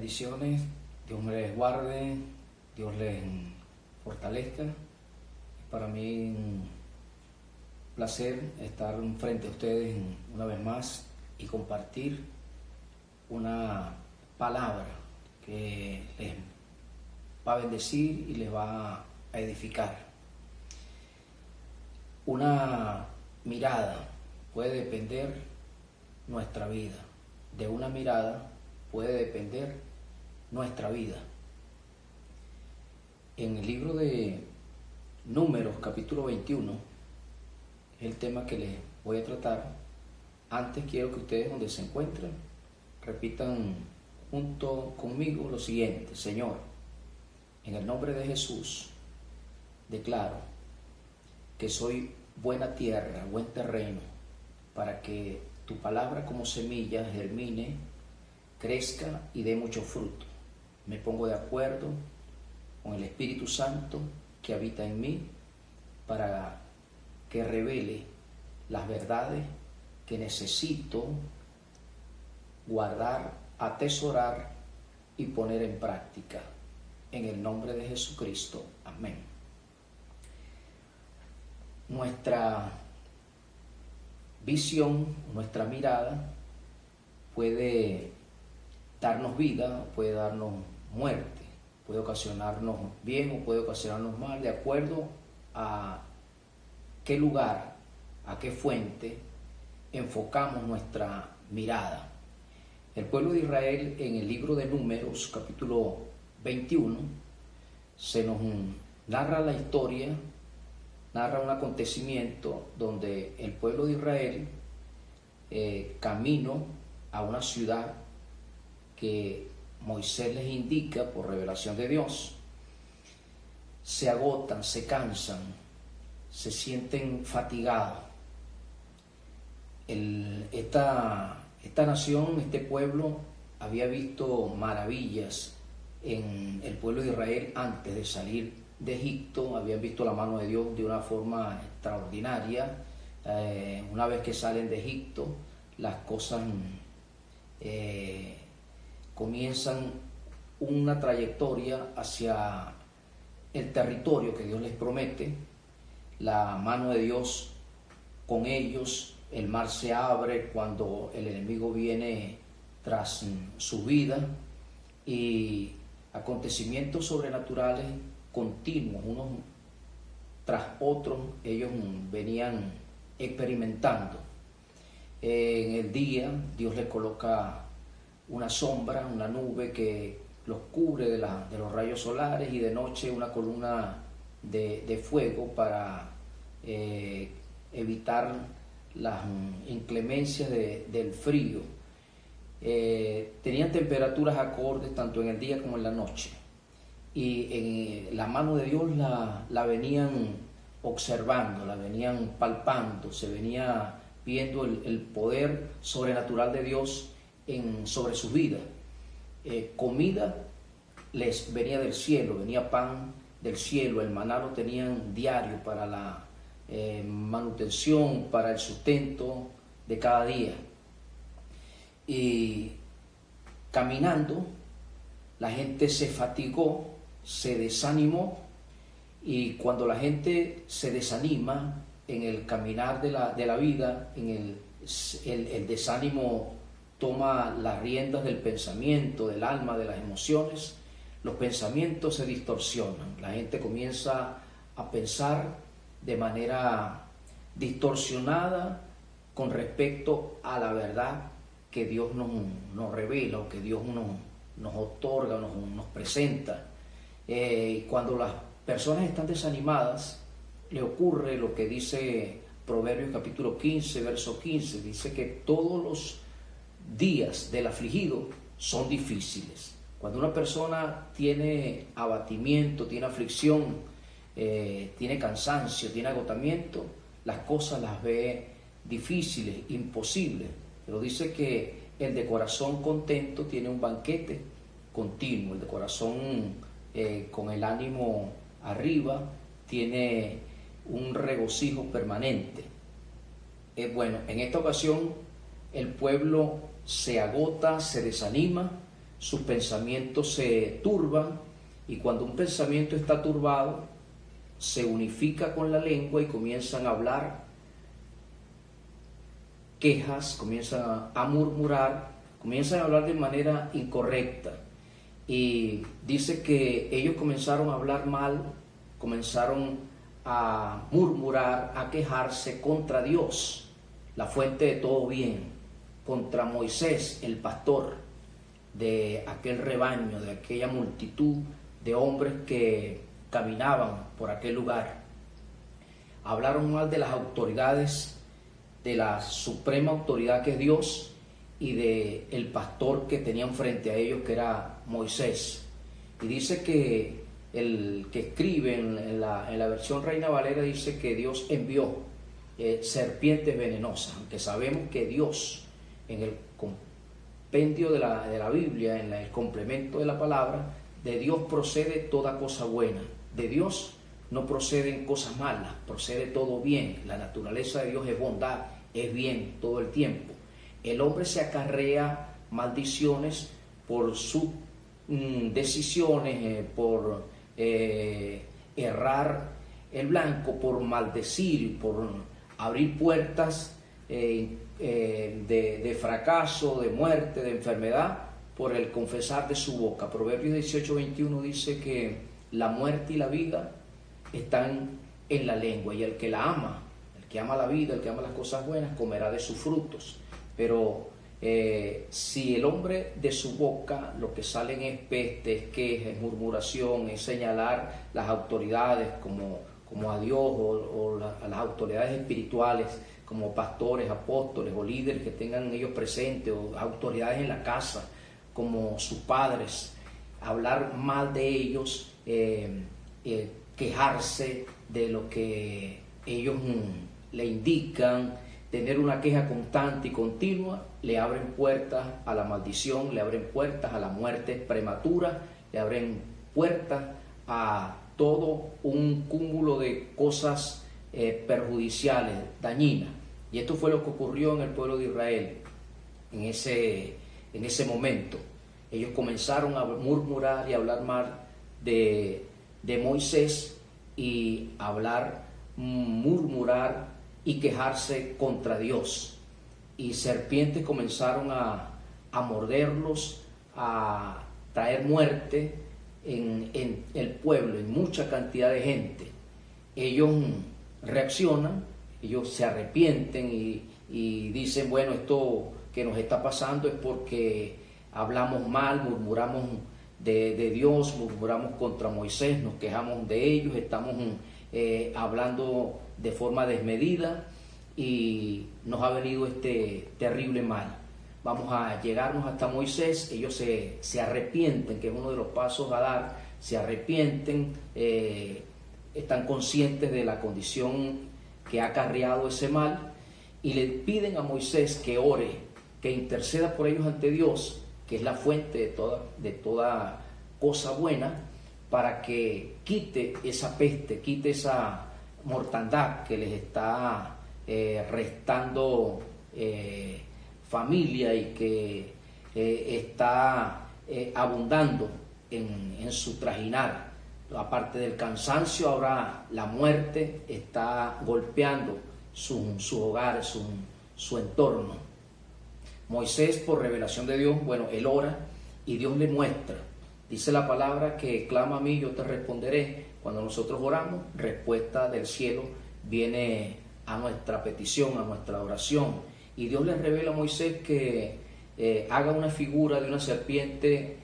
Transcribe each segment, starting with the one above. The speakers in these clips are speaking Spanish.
Bendiciones, Dios me les guarde, Dios les fortalezca. Es para mí un placer estar frente a ustedes una vez más y compartir una palabra que les va a bendecir y les va a edificar. Una mirada puede depender nuestra vida. De una mirada puede depender nuestra vida. En el libro de Números, capítulo 21, es el tema que les voy a tratar. Antes quiero que ustedes, donde se encuentren, repitan junto conmigo lo siguiente: Señor, en el nombre de Jesús, declaro que soy buena tierra, buen terreno, para que tu palabra como semilla germine, crezca y dé mucho fruto. Me pongo de acuerdo con el Espíritu Santo que habita en mí para que revele las verdades que necesito guardar, atesorar y poner en práctica. En el nombre de Jesucristo. Amén. Nuestra visión, nuestra mirada puede darnos vida, puede darnos muerte, puede ocasionarnos bien o puede ocasionarnos mal, de acuerdo a qué lugar, a qué fuente enfocamos nuestra mirada. El pueblo de Israel, en el libro de Números, capítulo 21, se nos narra la historia, narra un acontecimiento donde el pueblo de Israel, camino a una ciudad que Moisés les indica por revelación de Dios, se agotan, se cansan, se sienten fatigados. Esta nación, este pueblo, había visto maravillas en el pueblo de Israel antes de salir de Egipto. Habían visto la mano de Dios de una forma extraordinaria. Una vez que salen de Egipto, las cosas comienzan una trayectoria hacia el territorio que Dios les promete. La mano de Dios con ellos, el mar se abre cuando el enemigo viene tras su vida, y acontecimientos sobrenaturales continuos, unos tras otros, ellos venían experimentando. En el día Dios les coloca una sombra, una nube que los cubre de los rayos solares, y de noche una columna de fuego para evitar las inclemencias del frío. Tenían temperaturas acordes tanto en el día como en la noche, y la mano de Dios la venían observando, la venían palpando, se venía viendo el poder sobrenatural de Dios sobre sus vidas. Comida les venía del cielo, venía pan del cielo, el maná lo tenían diario para la manutención, para el sustento de cada día. Y caminando, la gente se fatigó, se desanimó, y cuando la gente se desanima en el caminar de la vida, el desánimo toma las riendas del pensamiento, del alma, de las emociones. Los pensamientos se distorsionan, la gente comienza a pensar de manera distorsionada con respecto a la verdad que Dios nos revela, o que Dios nos otorga, nos presenta. Cuando las personas están desanimadas, le ocurre lo que dice Proverbios capítulo 15, verso 15, dice que todos los días del afligido son difíciles. Cuando una persona tiene abatimiento, tiene aflicción, tiene cansancio, tiene agotamiento, las cosas las ve difíciles, imposibles. Pero dice que el de corazón contento tiene un banquete continuo, el de corazón con el ánimo arriba tiene un regocijo permanente. Bueno, en esta ocasión el pueblo se agota, se desanima, sus pensamientos se turban, y cuando un pensamiento está turbado, se unifica con la lengua y comienzan a hablar quejas, comienzan a murmurar, comienzan a hablar de manera incorrecta. Y dice que ellos comenzaron a hablar mal, comenzaron a murmurar, a quejarse contra Dios, la fuente de todo bien, contra Moisés, el pastor de aquel rebaño, de aquella multitud de hombres que caminaban por aquel lugar. Hablaron mal de las autoridades, de la suprema autoridad que es Dios, y de el pastor que tenían frente a ellos, que era Moisés. Y dice que el que escribe en la versión Reina Valera dice que Dios envió serpientes venenosas, aunque sabemos que Dios, en el compendio de la Biblia, en el complemento de la palabra, de Dios procede toda cosa buena. De Dios no proceden cosas malas, procede todo bien. La naturaleza de Dios es bondad, es bien todo el tiempo. El hombre se acarrea maldiciones por sus decisiones, por errar el blanco, por maldecir, por abrir puertas de fracaso, de muerte, de enfermedad, por el confesar de su boca. Proverbios 18:21 dice que la muerte y la vida están en la lengua, y el que la ama, el que ama la vida, el que ama las cosas buenas, comerá de sus frutos. Pero si el hombre de su boca lo que salen es peste, es queja, es murmuración, es señalar las autoridades como a Dios o a las autoridades espirituales, como pastores, apóstoles o líderes que tengan ellos presentes, o autoridades en la casa, como sus padres, hablar mal de ellos, quejarse de lo que ellos le indican, tener una queja constante y continua, le abren puertas a la maldición, le abren puertas a la muerte prematura, le abren puertas a todo un cúmulo de cosas perjudiciales, dañinas. Y esto fue lo que ocurrió en el pueblo de Israel en ese momento. Ellos comenzaron a murmurar y a hablar mal de Moisés, y hablar, murmurar y quejarse contra Dios. Y serpientes comenzaron a morderlos, a traer muerte en el pueblo, en mucha cantidad de gente. Ellos reaccionan, ellos se arrepienten y dicen, bueno, esto que nos está pasando es porque hablamos mal, murmuramos de Dios, murmuramos contra Moisés, nos quejamos de ellos, estamos hablando de forma desmedida y nos ha venido este terrible mal. Vamos a llegarnos hasta Moisés. Ellos se arrepienten, que es uno de los pasos a dar, se arrepienten, están conscientes de la condición que ha acarreado ese mal, y le piden a Moisés que ore, que interceda por ellos ante Dios, que es la fuente de toda cosa buena, para que quite esa peste, quite esa mortandad que les está restando familia, y que está abundando en su trajinar. Aparte del cansancio, ahora la muerte está golpeando su hogar, su entorno. Moisés, por revelación de Dios, bueno, él ora y Dios le muestra. Dice la palabra que clama a mí, yo te responderé. Cuando nosotros oramos, respuesta del cielo viene a nuestra petición, a nuestra oración. Y Dios le revela a Moisés que haga una figura de una serpiente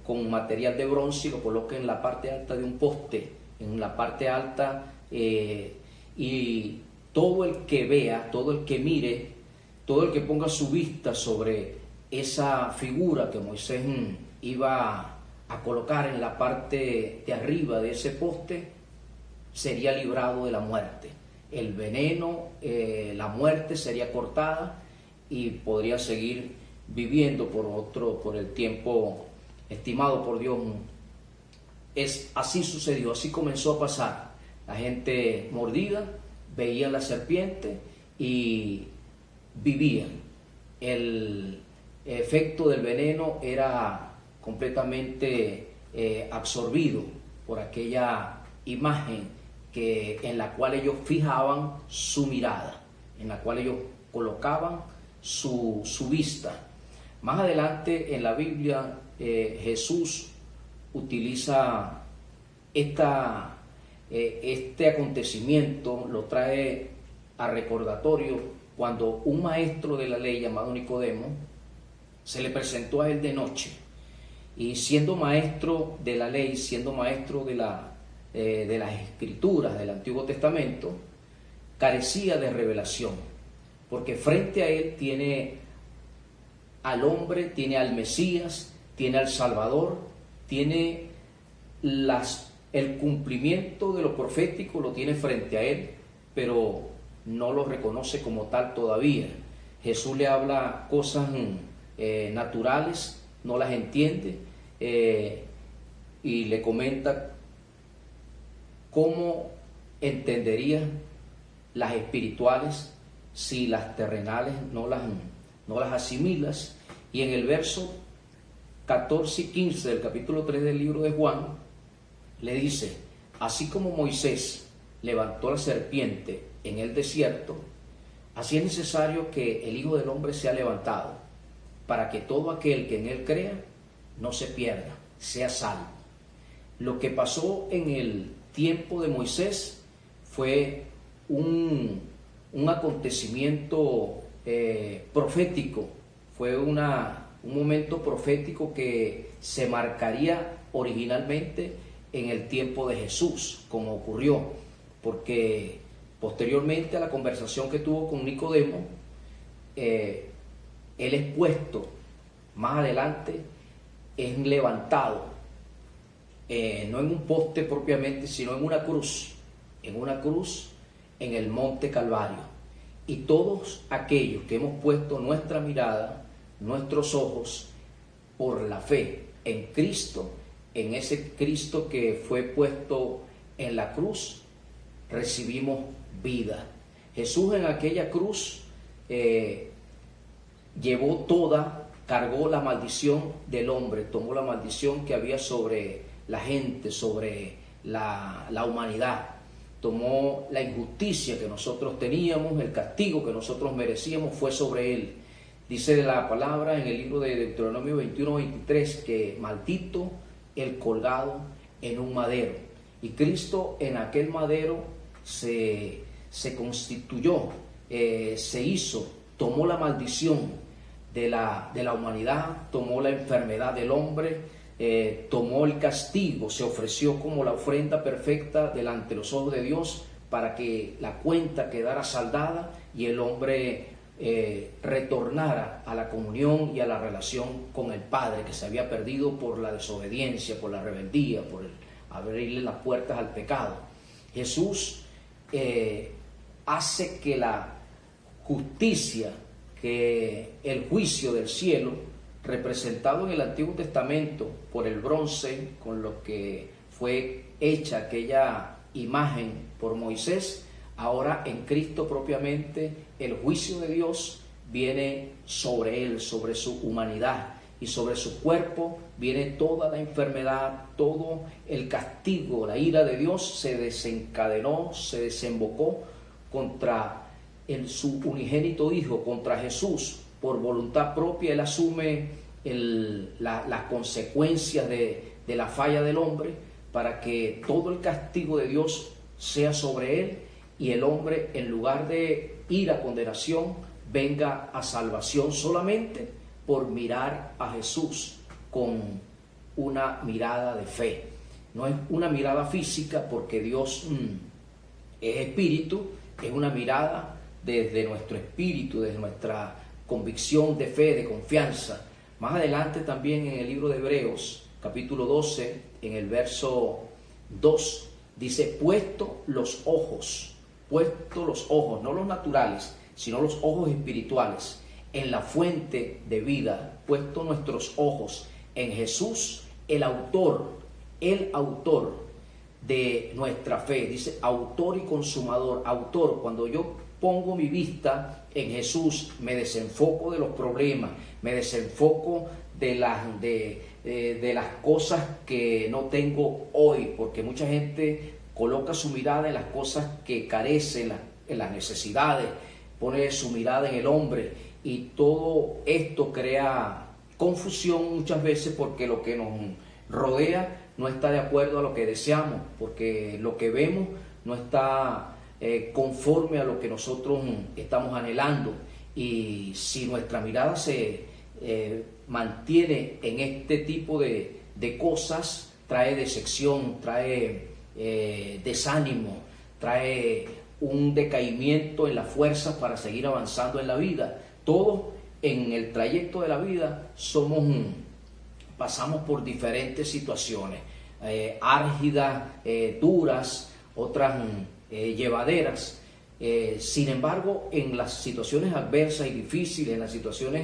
con material de bronce y lo coloque en la parte alta de un poste, en la parte alta, y todo el que vea, todo el que mire, todo el que ponga su vista sobre esa figura que Moisés iba a colocar en la parte de arriba de ese poste, sería librado de la muerte. El veneno, la muerte sería cortada y podría seguir viviendo por el tiempo estimado por Dios. Así sucedió, así comenzó a pasar. La gente mordida, veían la serpiente y vivían. El efecto del veneno era completamente absorbido por aquella imagen en la cual ellos fijaban su mirada, en la cual ellos colocaban su vista. Más adelante en la Biblia Jesús utiliza este acontecimiento, lo trae a recordatorio cuando un maestro de la ley llamado Nicodemo se le presentó a él de noche, y siendo maestro de la ley, siendo maestro de las escrituras del Antiguo Testamento, carecía de revelación, porque frente a él tiene al hombre, tiene al Mesías, tiene al Salvador, tiene el cumplimiento de lo profético, lo tiene frente a él, pero no lo reconoce como tal todavía. Jesús le habla cosas naturales, no las entiende, y le comenta cómo entendería las espirituales si las terrenales no las asimilas. Y en el verso 14 y 15 del capítulo 3 del libro de Juan le dice: así como Moisés levantó la serpiente en el desierto, así es necesario que el Hijo del Hombre sea levantado, para que todo aquel que en él crea no se pierda, sea salvo. Lo que pasó en el tiempo de Moisés fue un acontecimiento profético, fue un momento profético que se marcaría originalmente en el tiempo de Jesús, como ocurrió, porque posteriormente a la conversación que tuvo con Nicodemo, él es puesto más adelante, es levantado, no en un poste propiamente, sino en una cruz en el monte Calvario. Y todos aquellos que hemos puesto nuestra mirada, nuestros ojos, por la fe en Cristo, en ese Cristo que fue puesto en la cruz, recibimos vida. Jesús en aquella cruz cargó la maldición del hombre, tomó la maldición que había sobre la gente, sobre la humanidad, tomó la injusticia que nosotros teníamos, el castigo que nosotros merecíamos fue sobre él. Dice la palabra en el libro de Deuteronomio 21-23 que maldito el colgado en un madero. Y Cristo en aquel madero se constituyó, se hizo, tomó la maldición de la humanidad, tomó la enfermedad del hombre, tomó el castigo, se ofreció como la ofrenda perfecta delante de los ojos de Dios para que la cuenta quedara saldada y el hombre retornara a la comunión y a la relación con el Padre, que se había perdido por la desobediencia, por la rebeldía, por abrirle las puertas al pecado. Jesús hace que la justicia, que el juicio del cielo, representado en el Antiguo Testamento por el bronce con lo que fue hecha aquella imagen por Moisés, ahora en Cristo propiamente el juicio de Dios viene sobre él, sobre su humanidad, y sobre su cuerpo viene toda la enfermedad, todo el castigo. La ira de Dios se desencadenó, se desembocó contra su unigénito Hijo, contra Jesús. Por voluntad propia él asume las consecuencias de la falla del hombre, para que todo el castigo de Dios sea sobre él, y el hombre, en lugar de ir a condenación, venga a salvación solamente por mirar a Jesús con una mirada de fe. No es una mirada física, porque Dios es espíritu, es una mirada desde nuestro espíritu, desde nuestra convicción de fe, de confianza. Más adelante también en el libro de Hebreos, capítulo 12, en el verso 2, dice: puesto los ojos, no los naturales, sino los ojos espirituales, en la fuente de vida, puesto nuestros ojos en Jesús, el autor de nuestra fe. Dice autor y consumador. Autor, cuando yo pongo mi vista en Jesús, me desenfoco de los problemas, me desenfoco de las cosas que no tengo hoy, porque mucha gente coloca su mirada en las cosas que carecen, en las necesidades, pone su mirada en el hombre, y todo esto crea confusión muchas veces, porque lo que nos rodea no está de acuerdo a lo que deseamos, porque lo que vemos no está conforme a lo que nosotros estamos anhelando. Y si nuestra mirada se mantiene en este tipo de cosas, trae decepción, trae desánimo, trae un decaimiento en las fuerzas para seguir avanzando en la vida. Todos en el trayecto de la vida pasamos por diferentes situaciones, álgidas, duras, otras llevaderas. Sin embargo, en las situaciones adversas y difíciles, en las situaciones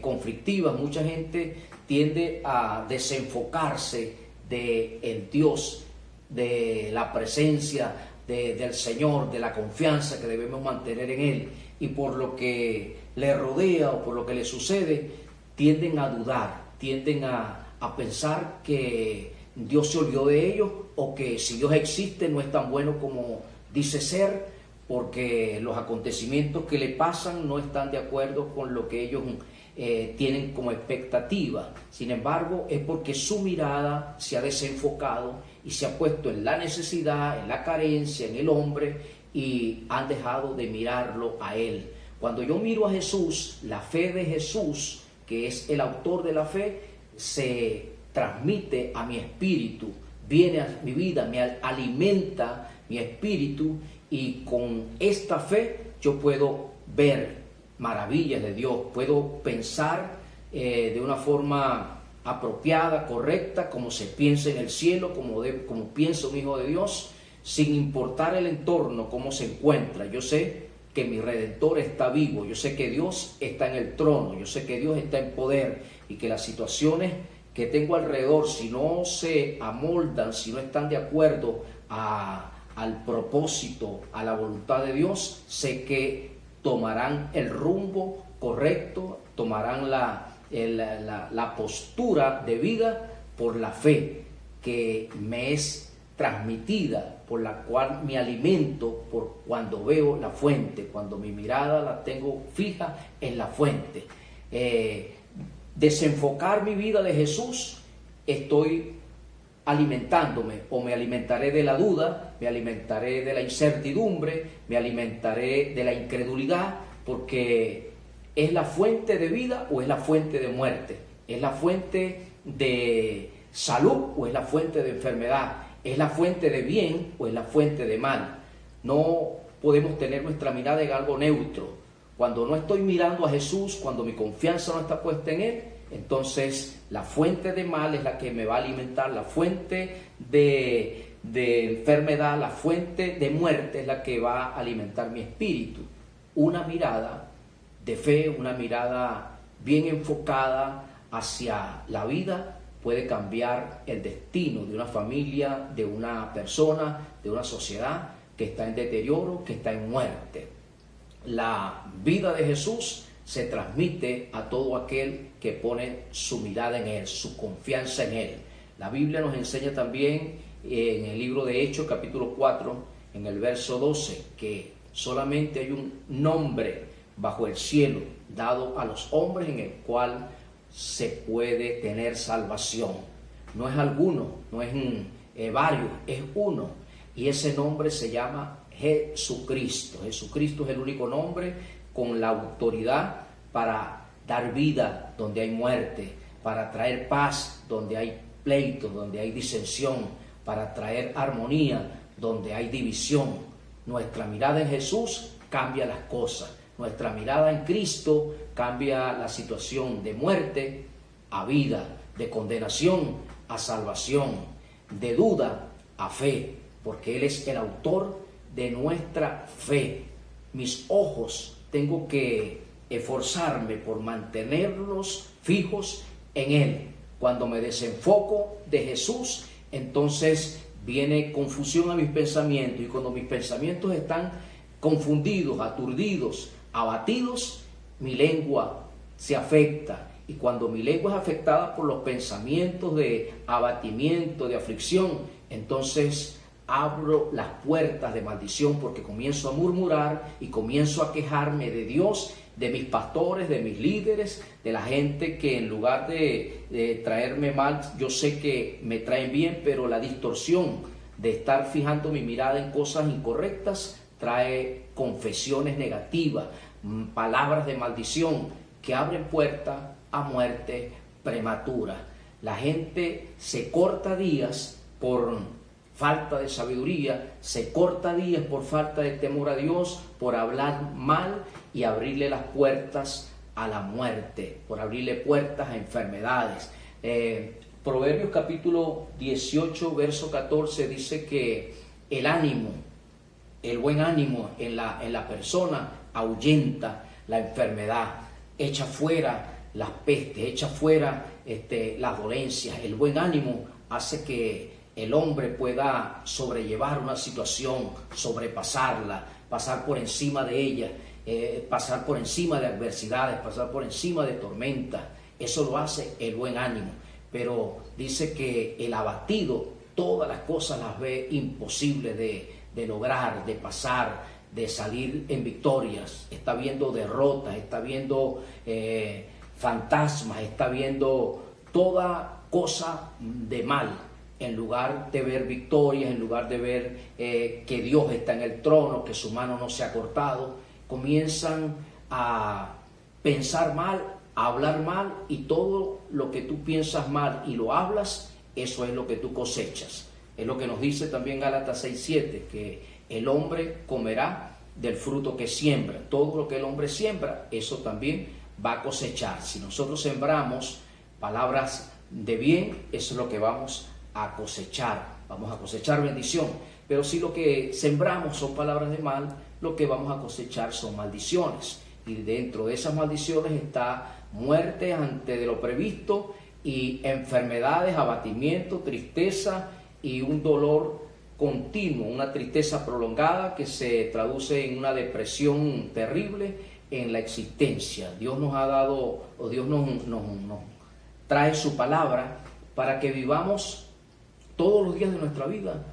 conflictivas, mucha gente tiende a desenfocarse en Dios, de la presencia del Señor, de la confianza que debemos mantener en Él, y por lo que le rodea o por lo que le sucede, tienden a dudar, tienden a pensar que Dios se olvidó de ellos, o que si Dios existe no es tan bueno como dice ser, porque los acontecimientos que le pasan no están de acuerdo con lo que ellos tienen como expectativa. Sin embargo, es porque su mirada se ha desenfocado y se ha puesto en la necesidad, en la carencia, en el hombre, y han dejado de mirarlo a Él. Cuando yo miro a Jesús, la fe de Jesús, que es el autor de la fe, se transmite a mi espíritu, viene a mi vida, me alimenta mi espíritu, y con esta fe yo puedo ver maravillas de Dios, puedo pensar de una forma apropiada, correcta, como se piensa en el cielo, como piensa un hijo de Dios, sin importar el entorno, cómo se encuentra. Yo sé que mi Redentor está vivo, yo sé que Dios está en el trono, yo sé que Dios está en poder, y que las situaciones que tengo alrededor, si no se amoldan, si no están de acuerdo al propósito, a la voluntad de Dios, sé que tomarán el rumbo correcto, tomarán la postura de vida por la fe que me es transmitida, por la cual me alimento, por cuando veo la fuente, cuando mi mirada la tengo fija en la fuente. Desenfocar mi vida de Jesús, estoy alimentándome, o me alimentaré de la duda, me alimentaré de la incertidumbre, me alimentaré de la incredulidad, porque ¿es la fuente de vida o es la fuente de muerte? ¿Es la fuente de salud o es la fuente de enfermedad? ¿Es la fuente de bien o es la fuente de mal? No podemos tener nuestra mirada en algo neutro. Cuando no estoy mirando a Jesús, cuando mi confianza no está puesta en Él, entonces la fuente de mal es la que me va a alimentar, la fuente de enfermedad, la fuente de muerte es la que va a alimentar mi espíritu. Una mirada de fe, una mirada bien enfocada hacia la vida puede cambiar el destino de una familia, de una persona, de una sociedad que está en deterioro, que está en muerte. La vida de Jesús se transmite a todo aquel que pone su mirada en Él, su confianza en Él. La Biblia nos enseña también en el libro de Hechos, capítulo 4, en el verso 12, que solamente hay un nombre bajo el cielo dado a los hombres en el cual se puede tener salvación. No es alguno, no es varios, es uno, y ese nombre se llama Jesucristo. Jesucristo es el único nombre con la autoridad para dar vida donde hay muerte, para traer paz donde hay pleitos, donde hay disensión, para traer armonía donde hay división. Nuestra mirada en Jesús cambia las cosas. Nuestra mirada en Cristo cambia la situación de muerte a vida, de condenación a salvación, de duda a fe, porque Él es el autor de nuestra fe. Mis ojos tengo que esforzarme por mantenerlos fijos en Él. Cuando me desenfoco de Jesús, entonces viene confusión a mis pensamientos, y cuando mis pensamientos están confundidos, aturdidos, abatidos, mi lengua se afecta. Y cuando mi lengua es afectada por los pensamientos de abatimiento, de aflicción, entonces abro las puertas de maldición, porque comienzo a murmurar y comienzo a quejarme de Dios, de mis pastores, de mis líderes, de la gente que en lugar de traerme mal, yo sé que me traen bien, pero la distorsión de estar fijando mi mirada en cosas incorrectas trae confesiones negativas, palabras de maldición que abren puertas a muerte prematura. La gente se corta días por falta de sabiduría, se corta días por falta de temor a Dios, por hablar mal y abrirle las puertas a la muerte, por abrirle puertas a enfermedades. Proverbios capítulo 18, verso 14 dice que el ánimo, el buen ánimo en la persona ahuyenta la enfermedad, echa fuera las pestes, echa fuera las dolencias. El buen ánimo hace que el hombre pueda sobrellevar una situación, sobrepasarla, pasar por encima de ella, pasar por encima de adversidades, pasar por encima de tormentas. Eso lo hace el buen ánimo. Pero dice que el abatido todas las cosas las ve imposibles de lograr, de pasar, de salir en victorias. Está viendo derrotas, está viendo fantasmas, está viendo toda cosa de mal, en lugar de ver victorias, en lugar de ver que Dios está en el trono, que su mano no se ha cortado. Comienzan a pensar mal, a hablar mal, y todo lo que tú piensas mal y lo hablas, eso es lo que tú cosechas. Es lo que nos dice también Gálatas 6:7, que el hombre comerá del fruto que siembra. Todo lo que el hombre siembra, eso también va a cosechar. Si nosotros sembramos palabras de bien, eso es lo que vamos a cosechar. Vamos a cosechar bendición. Pero si lo que sembramos son palabras de mal, lo que vamos a cosechar son maldiciones. Y dentro de esas maldiciones está muerte antes de lo previsto, y enfermedades, abatimiento, tristeza y un dolor continuo, una tristeza prolongada que se traduce en una depresión terrible en la existencia. Dios nos ha dado, o Dios nos trae su palabra para que vivamos todos los días de nuestra vida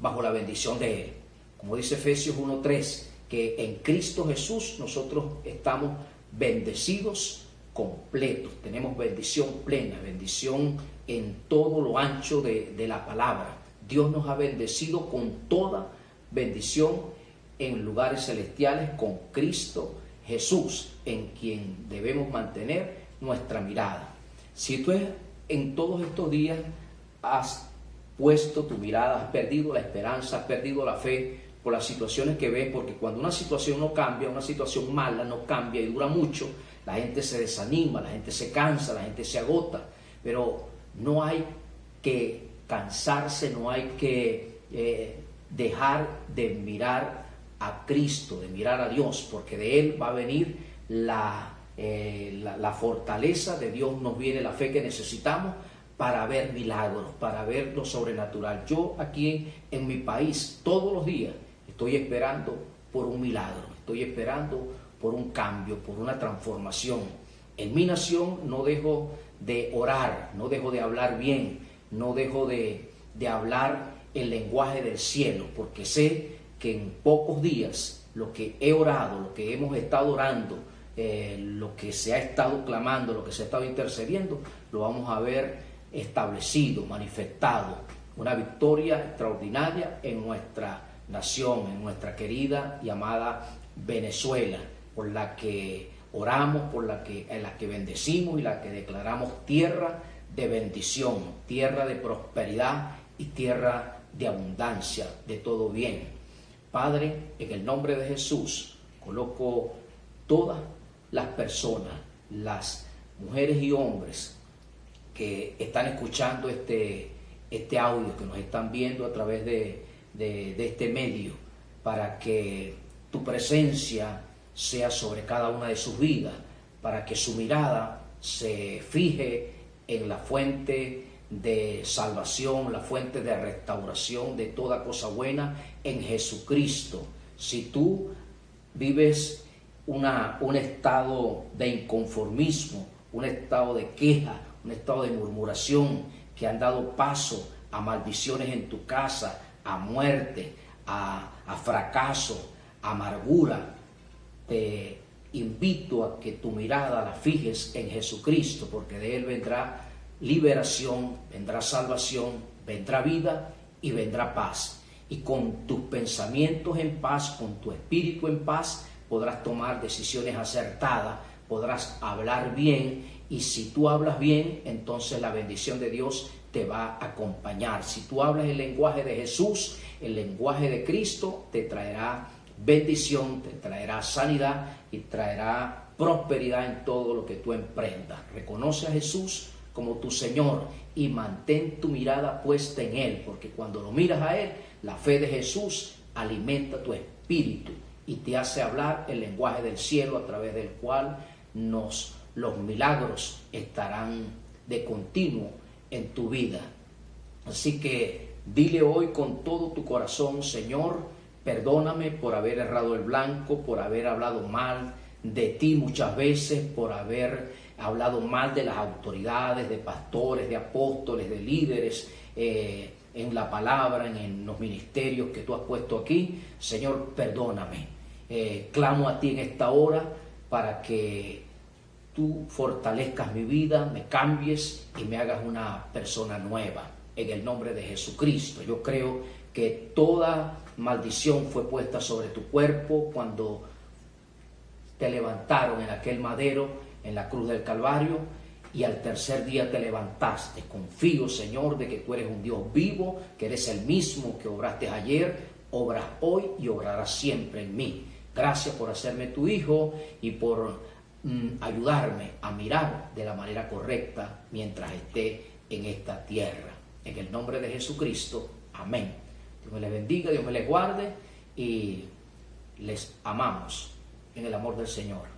bajo la bendición de Él. Como dice Efesios 1:3, que en Cristo Jesús nosotros estamos bendecidos completos, tenemos bendición plena, bendición en todo lo ancho de la palabra. Dios nos ha bendecido con toda bendición en lugares celestiales con Cristo Jesús, en quien debemos mantener nuestra mirada. Si tú en todos estos días has puesto tu mirada, has perdido la esperanza, has perdido la fe por las situaciones que ves, porque cuando una situación no cambia, una situación mala no cambia y dura mucho, la gente se desanima, la gente se cansa, la gente se agota. Pero no hay que cansarse, no hay que dejar de mirar a Cristo, de mirar a Dios, porque de Él va a venir la fortaleza de Dios, nos viene la fe que necesitamos para ver milagros, para ver lo sobrenatural. Yo aquí en mi país todos los días estoy esperando por un milagro, estoy esperando por un cambio, por una transformación. En mi nación no dejo de orar, no dejo de hablar bien, no dejo de hablar el lenguaje del cielo, porque sé que en pocos días lo que he orado, lo que hemos estado orando, lo que se ha estado clamando, lo que se ha estado intercediendo, lo vamos a ver establecido, manifestado. Una victoria extraordinaria en nuestra nación, en nuestra querida y amada Venezuela, por la que oramos, en la que bendecimos y la que declaramos tierra de bendición, tierra de prosperidad y tierra de abundancia, de todo bien. Padre, en el nombre de Jesús, coloco todas las personas, las mujeres y hombres que están escuchando este audio, que nos están viendo a través de este medio, para que tu presencia sea sobre cada una de sus vidas, para que su mirada se fije en la fuente de salvación, la fuente de restauración de toda cosa buena en Jesucristo. Si tú vives un estado de inconformismo, un estado de queja, un estado de murmuración que han dado paso a maldiciones en tu casa, a muerte, a fracaso, a amargura, te invito a que tu mirada la fijes en Jesucristo, porque de Él vendrá liberación, vendrá salvación, vendrá vida y vendrá paz. Y con tus pensamientos en paz, con tu espíritu en paz, podrás tomar decisiones acertadas, podrás hablar bien, y si tú hablas bien, entonces la bendición de Dios te va a acompañar. Si tú hablas el lenguaje de Jesús, el lenguaje de Cristo, te traerá bendición, te traerá sanidad y traerá prosperidad en todo lo que tú emprendas. Reconoce a Jesús como tu Señor y mantén tu mirada puesta en Él, porque cuando lo miras a Él, la fe de Jesús alimenta tu espíritu y te hace hablar el lenguaje del cielo, a través del cual los milagros estarán de continuo en tu vida. Así que dile hoy con todo tu corazón: Señor, perdóname por haber errado el blanco, por haber hablado mal de ti muchas veces, por haber hablado mal de las autoridades, de pastores, de apóstoles, de líderes, en la palabra, en los ministerios que tú has puesto aquí. Señor, perdóname. Clamo a ti en esta hora para que tú fortalezcas mi vida, me cambies y me hagas una persona nueva. En el nombre de Jesucristo. Yo creo que toda maldición fue puesta sobre tu cuerpo cuando te levantaron en aquel madero, en la cruz del Calvario, y al tercer día te levantaste. Confío, Señor, de que tú eres un Dios vivo, que eres el mismo que obraste ayer, obras hoy y obrarás siempre en mí. Gracias por hacerme tu hijo y por ayudarme a mirar de la manera correcta mientras esté en esta tierra. En el nombre de Jesucristo, amén. Dios me les bendiga, Dios me les guarde y les amamos en el amor del Señor.